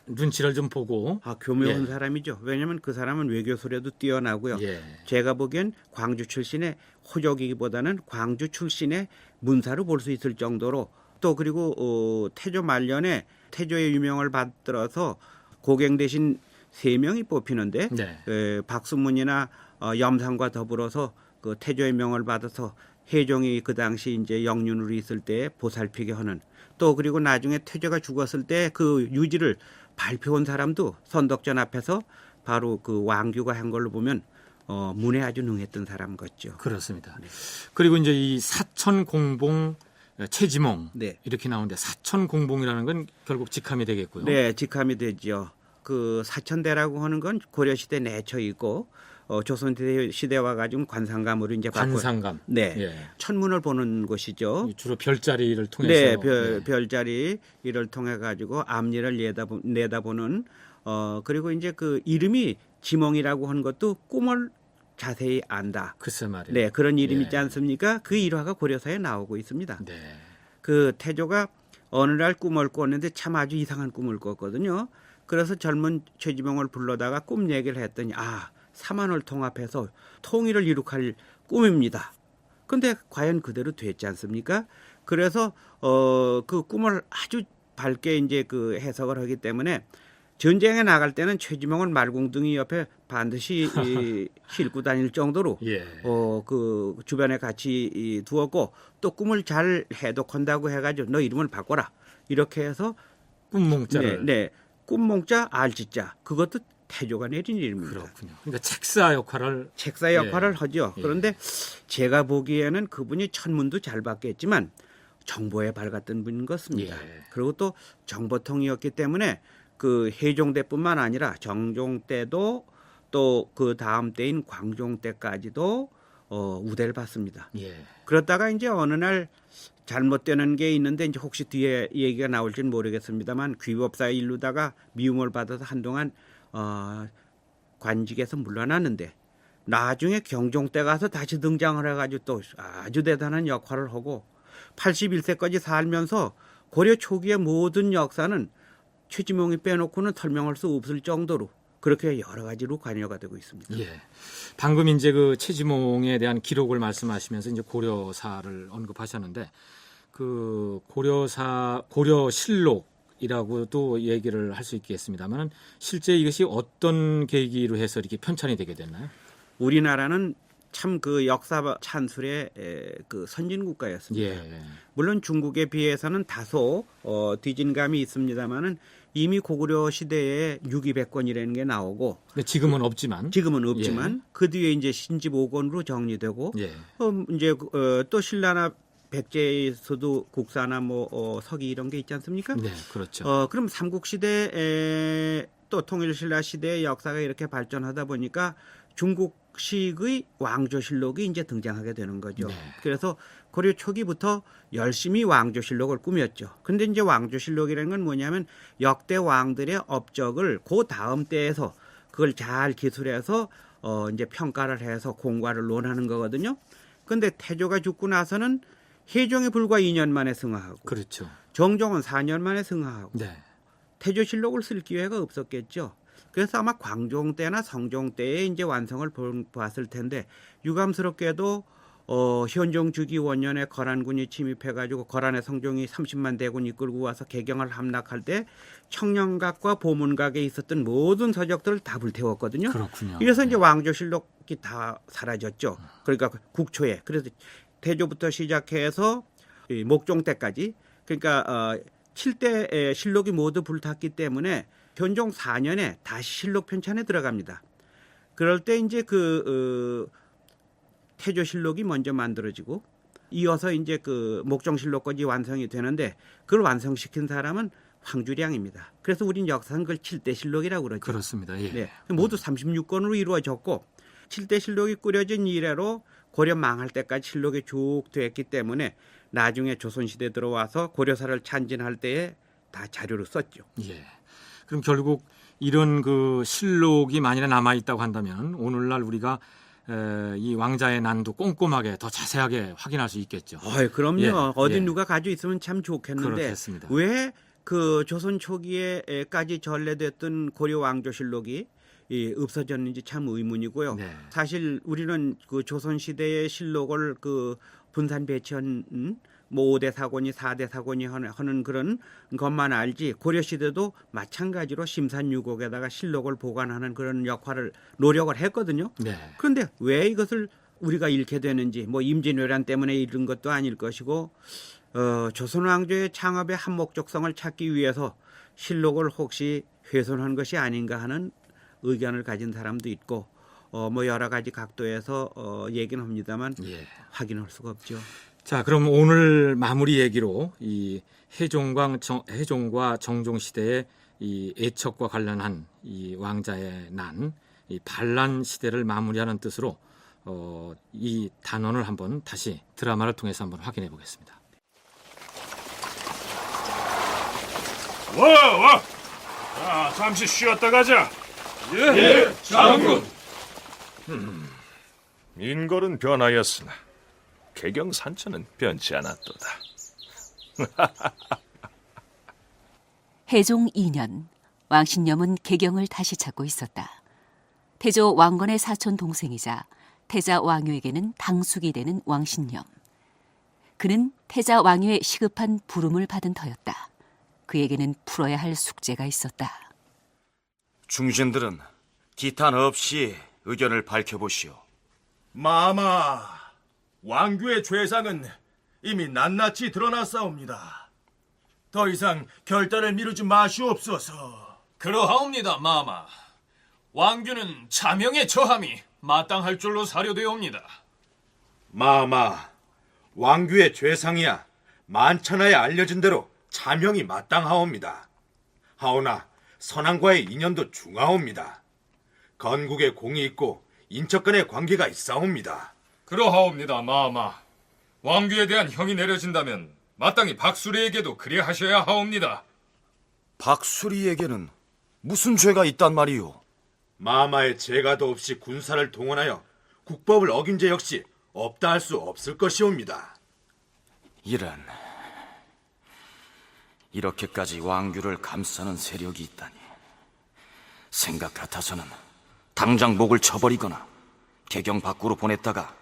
눈치를 좀 보고 교묘한 예. 사람이죠. 왜냐하면 그 사람은 외교술에도 뛰어나고요. 예. 제가 보기엔 광주 출신의 호족이기보다는 광주 출신의 문사로 볼 수 있을 정도로 또 그리고 태조 말년에 태조의 유명을 받들어서 고갱 대신 3명이 뽑히는데 네. 박수문이나 염상과 더불어서 그 태조의 명을 받아서 혜종이 그 당시 이제 영륜으로 있을 때 보살피게 하는 또 그리고 나중에 태조가 죽었을 때 그 유지를 발표한 사람도 선덕전 앞에서 바로 그 왕규가 한 걸로 보면 문에 아주 능했던 사람 같죠. 그렇습니다. 그리고 이제 이 사천공봉 최지몽 네. 이렇게 나오는데 사천공봉이라는 건 결국 직함이 되겠고요. 네, 직함이 되죠. 그 사천대라고 하는 건 고려시대 내처이고 조선시대와 가지고 관상감으로 이제 관상감. 네, 예. 천문을 보는 곳이죠. 주로 별자리를 통해서. 네, 별자리를 통해 가지고 앞니를 내다보는 그리고 이제 그 이름이 지몽이라고 하는 것도 꿈을 자세히 안다. 글쎄 말이에요. 네, 그런 이름 예. 있지 않습니까? 그 일화가 고려사에 나오고 있습니다. 네. 그 태조가 어느 날 꿈을 꿨는데 참 아주 이상한 꿈을 꿨거든요. 그래서 젊은 최지봉을 불러다가 꿈 얘기를 했더니 삼안을 통합해서 통일을 이룩할 꿈입니다. 근데 과연 그대로 됐지 않습니까? 그래서 그 꿈을 아주 밝게 이제 그 해석을 하기 때문에 전쟁에 나갈 때는 최지봉을 말궁둥이 옆에 반드시 싣고 다닐 정도로 예. 그 주변에 같이 두었고 또 꿈을 잘 해독한다고 해가지고 너 이름을 바꿔라 이렇게 해서 꿈몽자를. 네, 꿈몽자 알지자 그것도 태조가 내린 이름입니다. 그렇군요. 그러니까 책사 역할을 하죠. 예. 그런데 제가 보기에는 그분이 천문도 잘 받겠지만 정보에 밝았던 분인 것 같습니다. 예. 그리고 또 정보통이었기 때문에 그 혜종 때뿐만 아니라 정종 때도 또 그 다음 때인 광종 때까지도 우대를 받습니다. 예. 그러다가 이제 어느 날 잘못되는 게 있는데 이제 혹시 뒤에 얘기가 나올지는 모르겠습니다만 귀법사에 이르다가 미움을 받아서 한동안 관직에서 물러났는데 나중에 경종 때 가서 다시 등장을 해가지고 또 아주 대단한 역할을 하고 81세까지 살면서 고려 초기의 모든 역사는 최지몽이 빼놓고는 설명할 수 없을 정도로 그렇게 여러 가지로 관여가 되고 있습니다. 예. 방금 이제 그 최지몽에 대한 기록을 말씀하시면서 이제 고려사를 언급하셨는데 그 고려실록이라고도 얘기를 할 수 있겠습니다만 실제 이것이 어떤 계기로 해서 이렇게 편찬이 되게 됐나요? 우리나라는 참 그 역사 찬술의 그 선진 국가였습니다. 예. 물론 중국에 비해서는 다소 뒤진 감이 있습니다만은 이미 고구려 시대에 유기백권이라는 게 나오고 지금은 없지만 예. 그 뒤에 이제 신집 5권으로 정리되고 예. 이제 또 신라나 백제에서도 국사나 서기 이런 게 있지 않습니까? 네, 그렇죠. 그럼 삼국 시대에 또 통일신라 시대의 역사가 이렇게 발전하다 보니까 중국식의 왕조실록이 이제 등장하게 되는 거죠. 네. 그래서 고려 초기부터 열심히 왕조실록을 꾸몄죠. 근데 이제 왕조실록이라는 건 뭐냐면 역대 왕들의 업적을 그 다음 때에서 그걸 잘 기술해서 이제 평가를 해서 공과를 논하는 거거든요. 근데 태조가 죽고 나서는 혜종이 불과 2년 만에 승하하고 그렇죠. 정종은 4년 만에 승하하고 네. 태조실록을 쓸 기회가 없었겠죠. 그래서 아마 광종 때나 성종 때에 이제 완성을 봤을 텐데 유감스럽게도 현종 주기 원년에 거란군이 침입해가지고 거란의 성종이 30만 대군 이끌고 와서 개경을 함락할 때 청령각과 보문각에 있었던 모든 서적들을 다 불태웠거든요. 그렇군요. 이래서 이제 왕조실록이 다 사라졌죠. 그러니까 국초에 그래서 태조부터 시작해서 목종 때까지 그러니까 7대 실록이 모두 불탔기 때문에 현종 4년에 다시 실록 편찬에 들어갑니다. 그럴 때 이제 그 태조실록이 먼저 만들어지고 이어서 이제 그 목종실록까지 완성이 되는데 그걸 완성시킨 사람은 황주량입니다. 그래서 우린 역사는 그걸 7대 실록이라고 그러죠. 그렇습니다. 예. 네, 모두 36권으로 이루어졌고 7대 실록이 꾸려진 이래로 고려 망할 때까지 실록이 쭉 됐기 때문에 나중에 조선시대 들어와서 고려사를 찬진할 때에 다 자료로 썼죠. 예. 그럼 결국 이런 그 실록이 만약에 남아 있다고 한다면 오늘날 우리가 이 왕자의 난도 꼼꼼하게 더 자세하게 확인할 수 있겠죠. 그럼요. 예, 어디 예. 누가 가지고 있으면 참 좋겠는데 그렇겠습니다. 왜 그 조선 초기에까지 전래됐던 고려 왕조실록이 없어졌는지 참 의문이고요. 네. 사실 우리는 그 조선 시대의 실록을 그 분산 배치한 뭐 5대 사권이 4대 사권이 하는 그런 것만 알지 고려 시대도 마찬가지로 심산유곡에다가 실록을 보관하는 그런 노력을 했거든요. 네. 그런데 왜 이것을 우리가 잃게 되는지 뭐 임진왜란 때문에 잃은 것도 아닐 것이고 조선 왕조의 창업의 한목적성을 찾기 위해서 실록을 혹시 훼손한 것이 아닌가 하는 의견을 가진 사람도 있고 뭐 여러 가지 각도에서 얘기는 합니다만 예. 확인할 수가 없죠. 자, 그럼 오늘 마무리 얘기로 이 해종과 정종 시대의 이 애척과 관련한 이 왕자의 난, 이 반란 시대를 마무리하는 뜻으로 이 단원을 한번 다시 드라마를 통해서 한번 확인해 보겠습니다. 와! 자, 잠시 쉬었다 가자. 예, 장군. 인걸은 변하였으나 개경산천은 변치 않았도다. 해종 2년 왕신념은 개경을 다시 찾고 있었다. 태조 왕건의 사촌 동생이자 태자 왕유에게는 당숙이 되는 왕신념. 그는 태자 왕유의 시급한 부름을 받은 터였다. 그에게는 풀어야 할 숙제가 있었다. 중신들은 기탄 없이 의견을 밝혀보시오. 마마, 왕규의 죄상은 이미 낱낱이 드러났사옵니다. 더 이상 결단을 미루지 마시옵소서. 그러하옵니다, 마마. 왕규는 자명의 저함이 마땅할 줄로 사료되옵니다. 마마, 왕규의 죄상이야 만천하에 알려진 대로 자명이 마땅하옵니다. 하오나 선왕과의 인연도 중하옵니다. 건국에 공이 있고 인척 간의 관계가 있사옵니다. 그러하옵니다, 마마. 왕규에 대한 형이 내려진다면 마땅히 박수리에게도 그리 하셔야 하옵니다. 박수리에게는 무슨 죄가 있단 말이오? 마마의 재가도 없이 군사를 동원하여 국법을 어긴 죄 역시 없다 할 수 없을 것이옵니다. 이렇게까지 왕규를 감싸는 세력이 있다니. 생각 같아서는 당장 목을 쳐버리거나 개경 밖으로 보냈다가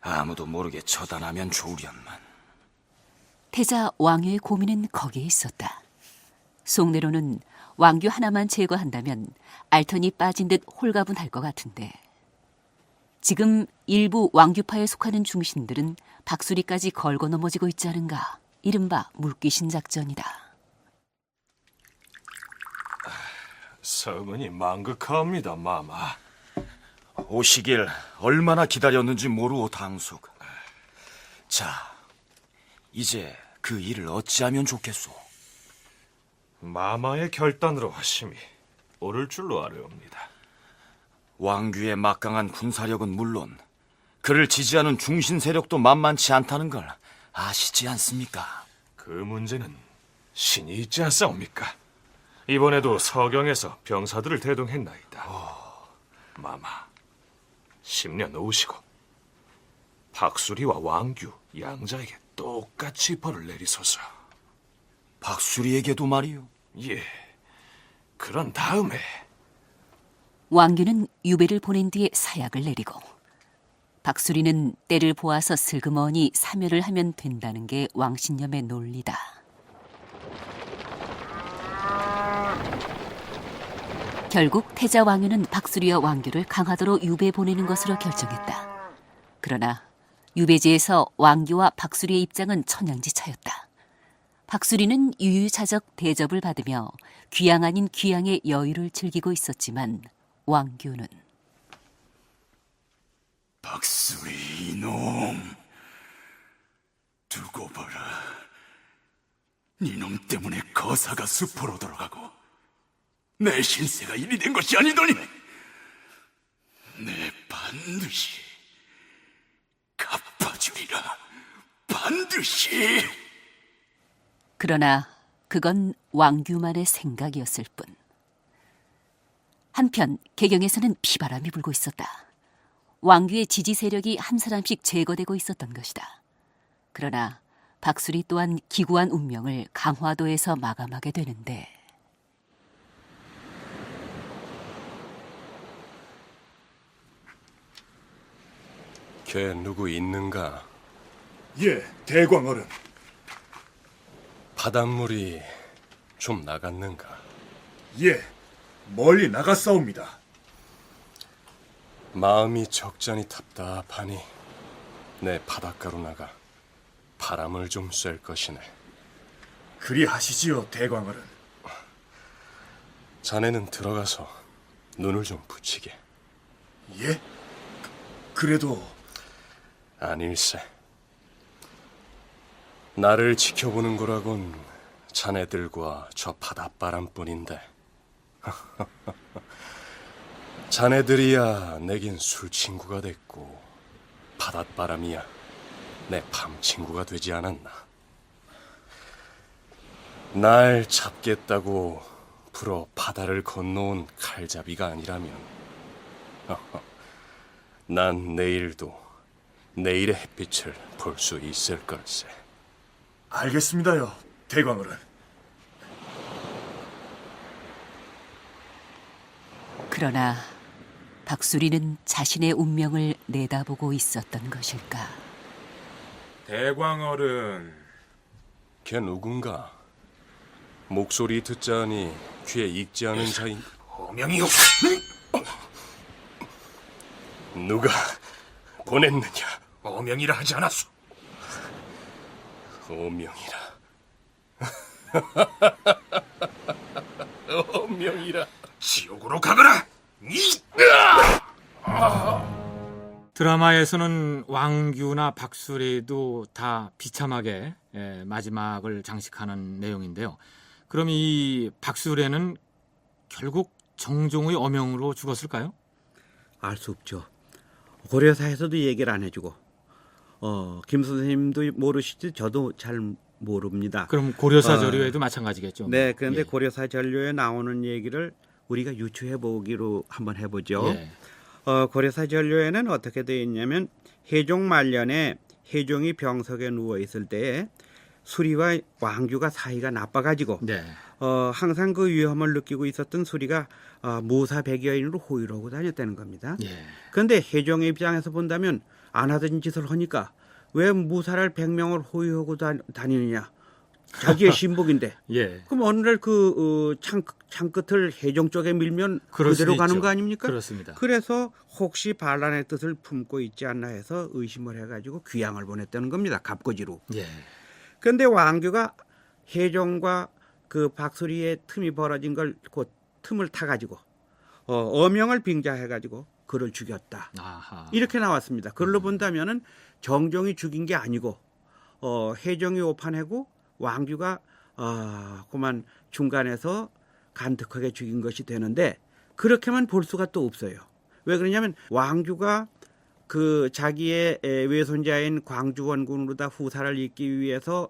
아무도 모르게 처단하면 좋으련만. 태자 왕유의 고민은 거기에 있었다. 속내로는 왕규 하나만 제거한다면 알턴이 빠진 듯 홀가분할 것 같은데 지금 일부 왕규파에 속하는 중신들은 박수리까지 걸고 넘어지고 있지 않은가. 이른바 물귀신 작전이다. 서문이 망극하옵니다, 마마. 오시길 얼마나 기다렸는지 모르오, 당숙. 자, 이제 그 일을 어찌하면 좋겠소? 마마의 결단으로 하심이 옳을 줄로 아뢰옵니다. 왕규의 막강한 군사력은 물론 그를 지지하는 중신 세력도 만만치 않다는 걸 아시지 않습니까? 그 문제는 신이 있지 않사옵니까? 이번에도 서경에서 병사들을 대동했나이다. 마마, 10년 오시고 박수리와 왕규, 양자에게 똑같이 벌을 내리소서. 박수리에게도 말이요? 예, 그런 다음에 왕규는 유배를 보낸 뒤에 사약을 내리고 박수리는 때를 보아서 슬그머니 사멸을 하면 된다는 게 왕신념의 논리다. 결국 태자 왕유는 박수리와 왕규를 강화도로 유배 보내는 것으로 결정했다. 그러나 유배지에서 왕규와 박수리의 입장은 천양지차였다. 박수리는 유유자적 대접을 받으며 귀양 아닌 귀양의 여유를 즐기고 있었지만 왕규는 박수리 이놈, 두고 봐라. 니놈 때문에 거사가 숲으로 돌아가고 내 신세가 일이 된 것이 아니더니 내 반드시 반드시. 그러나 그건 왕규만의 생각이었을 뿐. 한편 개경에서는 비바람이 불고 있었다. 왕규의 지지 세력이 한 사람씩 제거되고 있었던 것이다. 그러나 박수리 또한 기구한 운명을 강화도에서 마감하게 되는데 걔 누구 있는가? 예, 대광어른. 바닷물이 좀 나갔는가? 예, 멀리 나갔사옵니다. 마음이 적잖이 답답하니 내 바닷가로 나가 바람을 좀 쐴 것이네. 그리 하시지요, 대광어른. 자네는 들어가서 눈을 좀 붙이게. 예? 그래도 아닐세. 나를 지켜보는 거라곤 자네들과 저 바닷바람뿐인데 자네들이야 내겐 술친구가 됐고 바닷바람이야 내 밤친구가 되지 않았나. 날 잡겠다고 불어 바다를 건너온 칼잡이가 아니라면 난 내일도 내일의 햇빛을 볼 수 있을 걸세. 알겠습니다요, 대광어른. 그러나 박수리는 자신의 운명을 내다보고 있었던 것일까? 대광어른. 걔 누군가? 목소리 듣자니 귀에 익지 않은 자인. 어명이요. 누가 보냈느냐? 어명이라 하지 않았소. 어명이라. 어명이라. 지옥으로 가거라. 드라마에서는 왕규나 박수리도 다 비참하게 마지막을 장식하는 내용인데요. 그럼 이 박수리는 결국 정종의 어명으로 죽었을까요? 알 수 없죠. 고려사에서도 얘기를 안 해주고 김 선생님도 모르시지 저도 잘 모릅니다. 그럼 고려사 전료에도 마찬가지겠죠. 네, 그런데 예. 고려사 전료에 나오는 얘기를 우리가 유추해 보기로 한번 해보죠. 예. 고려사 전료에는 어떻게 되어 있냐면 해종 말년에 해종이 병석에 누워 있을 때에 수리와 왕규가 사이가 나빠가지고 네. 항상 그 위험을 느끼고 있었던 수리가 무사 백여인으로 호위하고 다녔다는 겁니다. 예. 그런데 해종의 입장에서 본다면 안 하던 짓을 하니까 왜 무사를 100명을 호위하고 다니느냐. 자기의 신복인데. 예. 그럼 어느 날 그 창끝을 해종 쪽에 밀면 그대로 가는 거 아닙니까? 그렇습니다. 그래서 혹시 반란의 뜻을 품고 있지 않나 해서 의심을 해가지고 귀양을 보냈다는 겁니다. 갑고지로. 예. 그런데 왕규가 해종과 그 박수리의 틈이 벌어진 걸 그 틈을 타가지고 어명을 빙자해가지고 그를 죽였다. 아하. 이렇게 나왔습니다. 그걸로 본다면은 정종이 죽인 게 아니고 해종이 오판하고 왕규가 그만 중간에서 간특하게 죽인 것이 되는데 그렇게만 볼 수가 또 없어요. 왜 그러냐면 왕규가 그 자기의 외손자인 광주원군으로다 후사를 잇기 위해서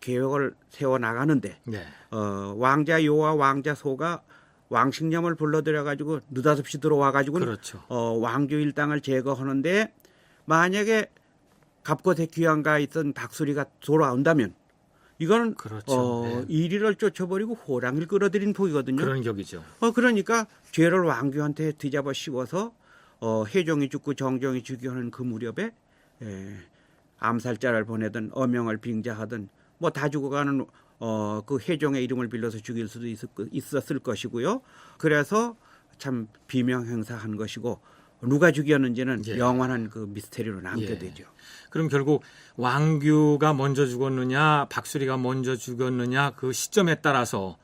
계획을 세워 나가는데 네. 왕자 요와 왕자 소가 왕식념을 불러들여 가지고 느닷없이 들어와 가지고 그렇죠. 왕주 일당을 제거하는데 만약에 갑곳에 귀양가 있던 박수리가 돌아온다면 이거는 그렇죠. 네. 이리를 쫓아버리고 호랑이를 끌어들인 폭이거든요. 그런 격이죠. 그러니까 죄를 왕규한테 뒤잡아 씌워서 해종이 죽고 정종이 죽게 하는 그 무렵에 암살자를 보내든 어명을 빙자하든 뭐 다 죽어가는 그 해종의 이름을 빌려서 죽일 수도 있었을 것이고요. 그래서 참 비명 행사한 것이고 누가 죽였는지는 예. 영원한 그 미스테리로 남게 예. 되죠. 그럼 결국 왕규가 먼저 죽었느냐 박수리가 먼저 죽었느냐 그 시점에 따라서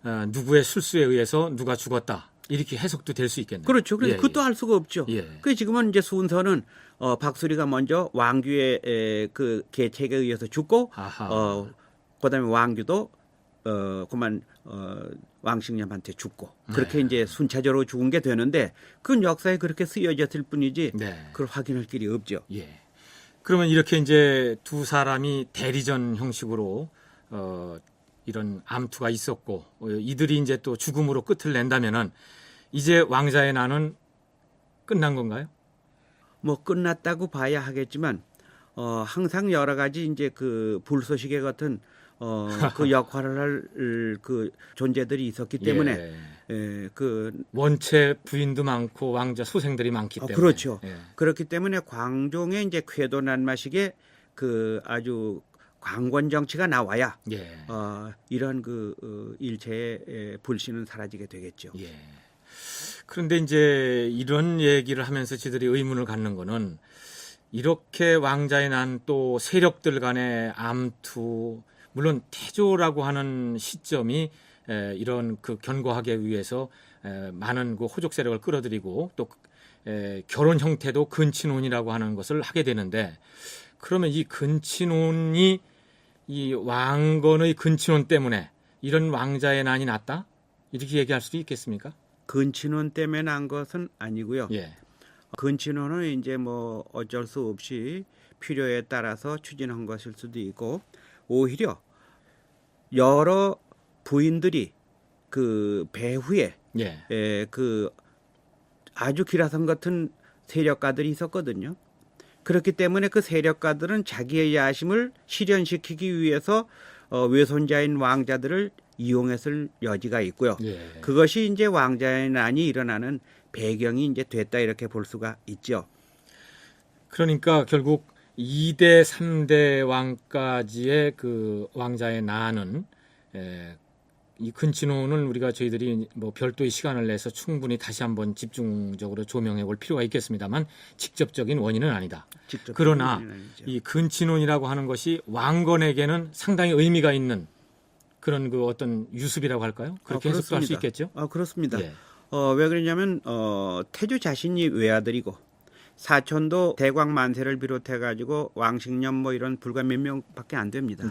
누구의 술수에 의해서 누가 죽었다 이렇게 해석도 될 수 있겠네요. 그렇죠. 그래서 예, 그것도 알 수가 없죠. 예. 그 지금은 이제 순서는 박수리가 먼저 왕규의 그 계책에 의해서 죽고 그다음에 왕규도 그만 왕식념한테 죽고 그렇게 네. 이제 순차적으로 죽은 게 되는데 그건 역사에 그렇게 쓰여졌을 뿐이지 네. 그걸 확인할 길이 없죠. 예. 그러면 이렇게 이제 두 사람이 대리전 형식으로 이런 암투가 있었고 이들이 이제 또 죽음으로 끝을 낸다면은 이제 왕자의 난은 끝난 건가요? 뭐 끝났다고 봐야 하겠지만 항상 여러 가지 이제 그 불쏘시개 같은 그 역할을 할 그 존재들이 있었기 때문에 그 원체 부인도 많고 왕자 소생들이 많기 때문에 그렇죠. 예. 그렇기 때문에 광종의 이제 궤도난마식의 그 아주 광권 정치가 나와야 예. 이런 그 일체의 불신은 사라지게 되겠죠. 예. 그런데 이제 이런 얘기를 하면서 저희들이 의문을 갖는 거는 이렇게 왕자의 난 또 세력들 간의 암투 물론 태조라고 하는 시점이 이런 그 견고하게 위해서 많은 그 호족 세력을 끌어들이고 또 결혼 형태도 근친혼이라고 하는 것을 하게 되는데 그러면 이 근친혼이 이 왕건의 근친혼 때문에 이런 왕자의 난이 났다? 이렇게 얘기할 수도 있겠습니까? 근친혼 때문에 난 것은 아니고요. 예. 근친혼은 이제 뭐 어쩔 수 없이 필요에 따라서 추진한 것일 수도 있고 오히려 여러 부인들이 그 배후에 그 아주 기라성 같은 세력가들이 있었거든요. 그렇기 때문에 그 세력가들은 자기의 야심을 실현시키기 위해서 외손자인 왕자들을 이용했을 여지가 있고요. 그것이 이제 왕자의 난이 일어나는 배경이 이제 됐다 이렇게 볼 수가 있죠. 그러니까 결국 2대, 3대 왕까지의 그 왕자의 난은 이 근친혼은 우리가 저희들이 뭐 별도의 시간을 내서 충분히 다시 한번 집중적으로 조명해 볼 필요가 있겠습니다만 직접적인 원인은 아니다. 그러나 이 근친혼이라고 하는 것이 왕건에게는 상당히 의미가 있는 그런 그 어떤 유습이라고 할까요? 그렇게 해석도 할 수 있겠죠? 그렇습니다. 왜 그러냐면 태조 자신이 외아들이고 사촌도 대광 만세를 비롯해 가지고 왕식년 뭐 이런 불과 몇 명밖에 안 됩니다.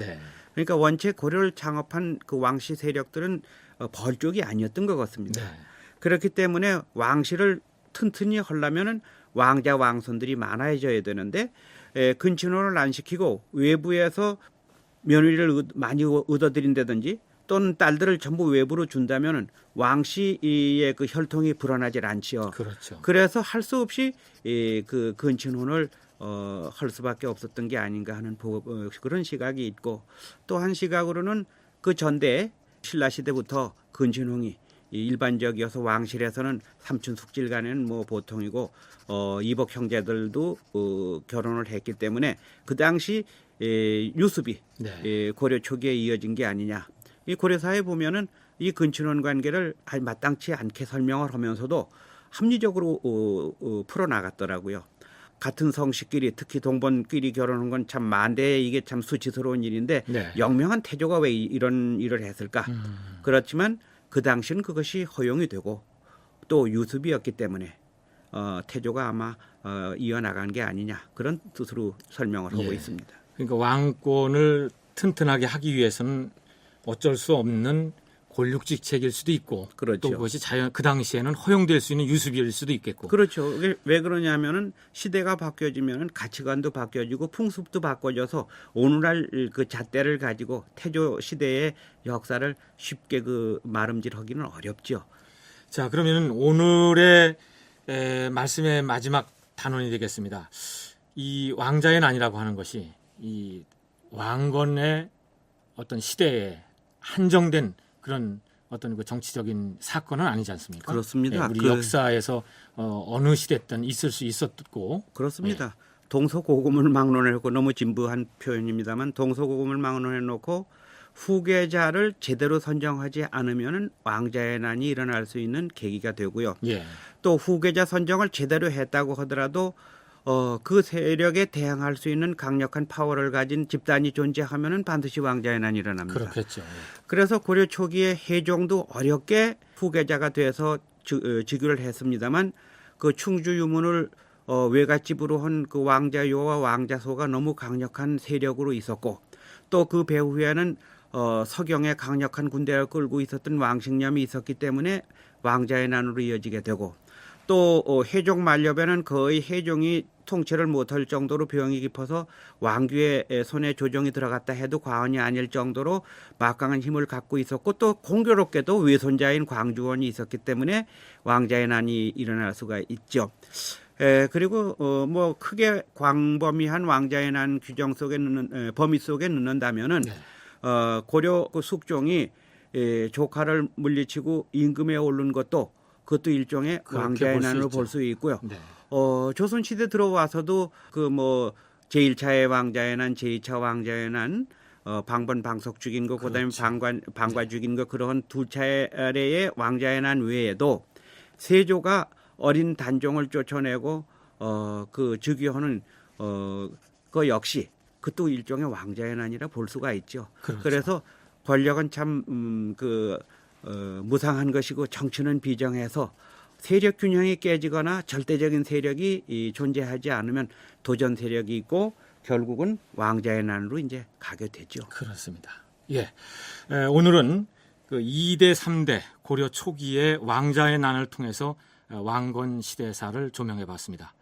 그러니까 원체 고려를 창업한 그 왕씨 세력들은 벌쪽이 아니었던 것 같습니다. 그렇기 때문에 왕실을 튼튼히 하려면은 왕자 왕손들이 많아져야 되는데 근친혼을 안 시키고 외부에서 며느리를 많이 얻어들인다든지 또는 딸들을 전부 외부로 준다면은 왕씨의 그 혈통이 불어나질 않지요. 그렇죠. 그래서 할 수 없이 그 근친혼을 할 수밖에 없었던 게 아닌가 하는 그런 시각이 있고 또 한 시각으로는 그 전대 신라 시대부터 근친혼이 일반적이어서 왕실에서는 삼촌 숙질간에는 뭐 보통이고 이복 형제들도 결혼을 했기 때문에 그 당시 유습이 고려 초기에 이어진 게 아니냐. 이 고려사에 보면은 이 근친혼 관계를 마땅치 않게 설명을 하면서도 합리적으로 풀어나갔더라고요. 같은 성씨끼리 특히 동번끼리 결혼한 건 참 만대에 이게 참 수치스러운 일인데 영명한 태조가 왜 이런 일을 했을까? 그렇지만 그 당시는 그것이 허용이 되고 또 유습이었기 때문에 태조가 아마 이어나간 게 아니냐 그런 뜻으로 설명을 하고 있습니다. 그러니까 왕권을 튼튼하게 하기 위해서는 어쩔 수 없는 권력직책일 수도 있고 또 그것이 그 당시에는 허용될 수 있는 유습일 수도 있겠고 그렇죠. 왜 그러냐면은 시대가 바뀌어지면은 가치관도 바뀌어지고 풍습도 바꿔져서 오늘날 그 잣대를 가지고 태조 시대의 역사를 쉽게 그 마름질하기는 어렵죠. 자, 그러면은 오늘의 말씀의 마지막 단원이 되겠습니다. 이 왕자의 난이라고 하는 것이 이 왕건의 어떤 시대에 한정된 그런 어떤 그 정치적인 사건은 아니지 않습니까? 그렇습니다. 우리 역사에서 어느 시대든 있을 수 있었고 그렇습니다. 동서고금을 막론해놓고 너무 진부한 표현입니다만 동서고금을 막론해놓고 후계자를 제대로 선정하지 않으면 왕자의 난이 일어날 수 있는 계기가 되고요. 또 후계자 선정을 제대로 했다고 하더라도 그 세력에 대항할 수 있는 강력한 파워를 가진 집단이 존재하면은 반드시 왕자의 난이 일어납니다. 그렇겠죠. 그래서 고려 초기에 해종도 어렵게 후계자가 돼서 즉위를 했습니다만 그 충주 유문을 외갓집으로 한 그 왕자요와 왕자소가 너무 강력한 세력으로 있었고 또 그 배후에는 서경의 강력한 군대를 끌고 있었던 왕식념이 있었기 때문에 왕자의 난으로 이어지게 되고 또 해종 만렵에는 거의 해종이 통치를 못할 정도로 병이 깊어서 왕규의 손에 조정이 들어갔다 해도 과언이 아닐 정도로 막강한 힘을 갖고 있었고, 또 공교롭게도 외손자인 광주원이 있었기 때문에 왕자의 난이 일어날 수가 있죠. 그리고 뭐 크게 광범위한 왕자의 난 규정 속에 넣는 범위 속에 넣는다면은 고려 그 숙종이 조카를 물리치고 임금에 오른 것도 그것도 일종의 왕자의 난으로 볼 수 있고요. 네. 조선 시대 들어와서도 그 뭐 제1차의 왕자의 난, 제2차 왕자의 난, 방번 방석 죽인 거, 그다음에 방과 죽인 거, 그런 두 차례의 왕자의 난 외에도 세조가 어린 단종을 쫓아내고 그 즉위하는 그 역시 그것도 일종의 왕자의 난이라 볼 수가 있죠. 그렇죠. 그래서 권력은 참 무상한 것이고 정치는 비정해서 세력 균형이 깨지거나 절대적인 세력이 존재하지 않으면 도전 세력이 있고 결국은 왕자의 난으로 이제 가게 되죠. 그렇습니다. 예, 오늘은 그 2대 3대 고려 초기의 왕자의 난을 통해서 왕건 시대사를 조명해 봤습니다.